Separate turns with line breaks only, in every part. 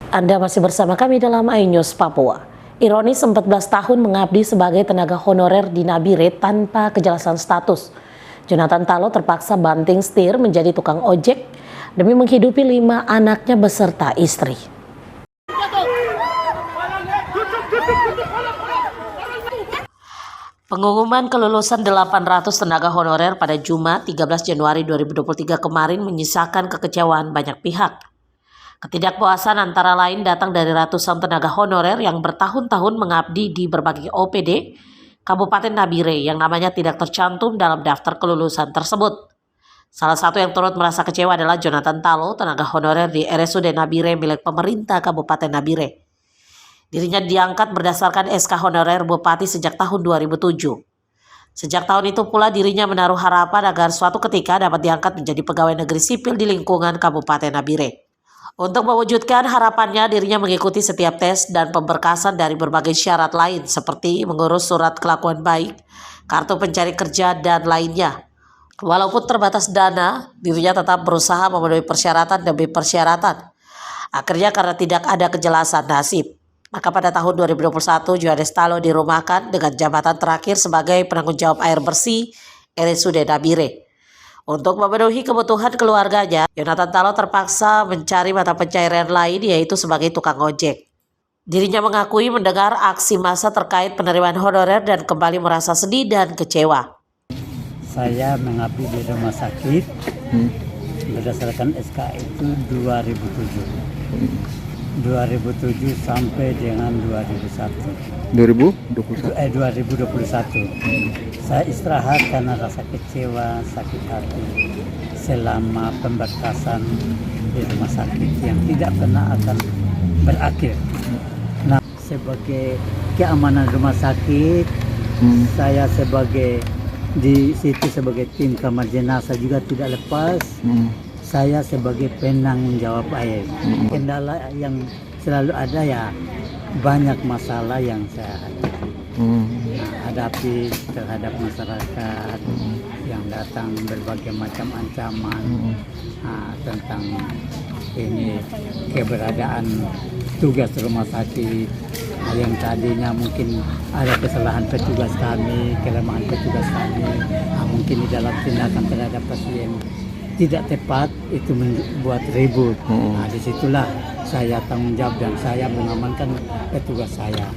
Anda masih bersama kami dalam iNews Papua. Ironis 14 tahun mengabdi sebagai tenaga honorer di Nabire tanpa kejelasan status. Jonathan Talo terpaksa banting setir menjadi tukang ojek demi menghidupi 5 anaknya beserta istri. Pengumuman kelulusan 800 tenaga honorer pada Jumat 13 Januari 2023 kemarin menyisakan kekecewaan banyak pihak. Ketidakpuasan antara lain datang dari ratusan tenaga honorer yang bertahun-tahun mengabdi di berbagai OPD Kabupaten Nabire yang namanya tidak tercantum dalam daftar kelulusan tersebut. Salah satu yang turut merasa kecewa adalah Jonathan Talo, tenaga honorer di RSUD Nabire milik pemerintah Kabupaten Nabire. Dirinya diangkat berdasarkan SK honorer Bupati sejak tahun 2007. Sejak tahun itu pula dirinya menaruh harapan agar suatu ketika dapat diangkat menjadi pegawai negeri sipil di lingkungan Kabupaten Nabire. Untuk mewujudkan harapannya, dirinya mengikuti setiap tes dan pemberkasan dari berbagai syarat lain seperti mengurus surat kelakuan baik, kartu pencari kerja, dan lainnya. Walaupun terbatas dana, dirinya tetap berusaha memenuhi persyaratan demi persyaratan. Akhirnya karena tidak ada kejelasan nasib, maka pada tahun 2021 Johannes Talo dirumahkan dengan jabatan terakhir sebagai penanggung jawab air bersih RSUD Nabire. Untuk memenuhi kebutuhan keluarganya, Jonathan Talo terpaksa mencari mata pencaharian lain, yaitu sebagai tukang ojek. Dirinya mengakui mendengar aksi massa terkait penerimaan honorer dan kembali merasa sedih dan kecewa.
Saya mengabdi di rumah sakit berdasarkan SK itu 2007 sampai dengan 2021. Saya istirahat karena rasa kecewa, sakit hati selama pemberkasan di rumah sakit yang tidak pernah akan berakhir. Nah, sebagai keamanan rumah sakit, saya di situ sebagai tim kamar jenazah juga tidak lepas. Saya sebagai penanggung jawab air. Kendala yang selalu ada ya banyak masalah yang saya hadapi terhadap masyarakat yang datang berbagai macam ancaman tentang ini keberadaan tugas rumah sakit yang tadinya mungkin ada kesalahan petugas kami, kelemahan petugas kami, mungkin di dalam tindakan terhadap pasien tidak tepat, itu membuat ribut. Nah, disitulah saya tanggung jawab dan saya mengamankan petugas saya.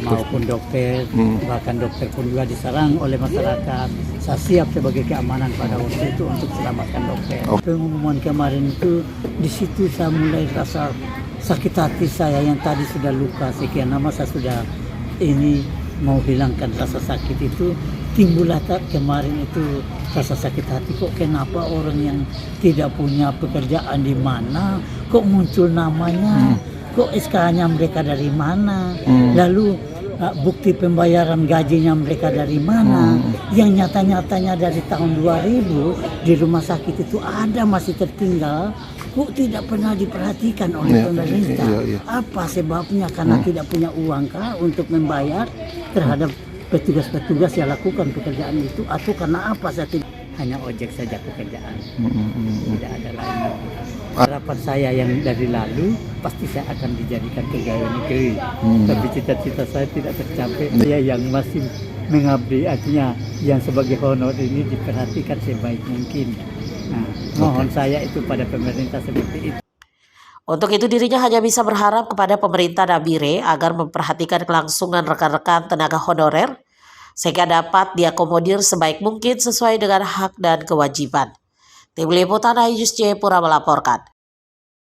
Maupun dokter, bahkan dokter pun juga diserang oleh masyarakat. Saya siap sebagai keamanan pada waktu itu untuk selamatkan dokter. Pengumuman kemarin itu, di situ saya mulai rasa sakit hati saya yang tadi sudah luka sekian lama, saya sudah ini mau hilangkan rasa sakit itu. Timbullah kemarin itu rasa sakit hati, kok kenapa orang yang tidak punya pekerjaan di mana kok muncul namanya, kok SK-nya mereka dari mana, lalu bukti pembayaran gajinya mereka dari mana, yang nyata-nyatanya dari tahun 2000 di rumah sakit itu ada masih tertinggal, kok tidak pernah diperhatikan oleh pemerintah. Apa sebabnya? Karena tidak punya uang kah untuk membayar terhadap petugas-petugas yang lakukan pekerjaan itu, atau karena apa? Saya tidak, hanya ojek saja pekerjaan, tidak ada lain. Harapan saya yang dari lalu pasti saya akan dijadikan pegawai negeri, tapi cita-cita saya tidak tercapai. Saya yang masih mengabdi, artinya yang sebagai honor ini diperhatikan sebaik mungkin. Nah, mohon saya itu pada pemerintah seperti itu.
Untuk itu dirinya hanya bisa berharap kepada pemerintah Nabire agar memperhatikan kelangsungan rekan-rekan tenaga honorer sehingga dapat diakomodir sebaik mungkin sesuai dengan hak dan kewajiban. Tim Liputan iNews Jayapura melaporkan.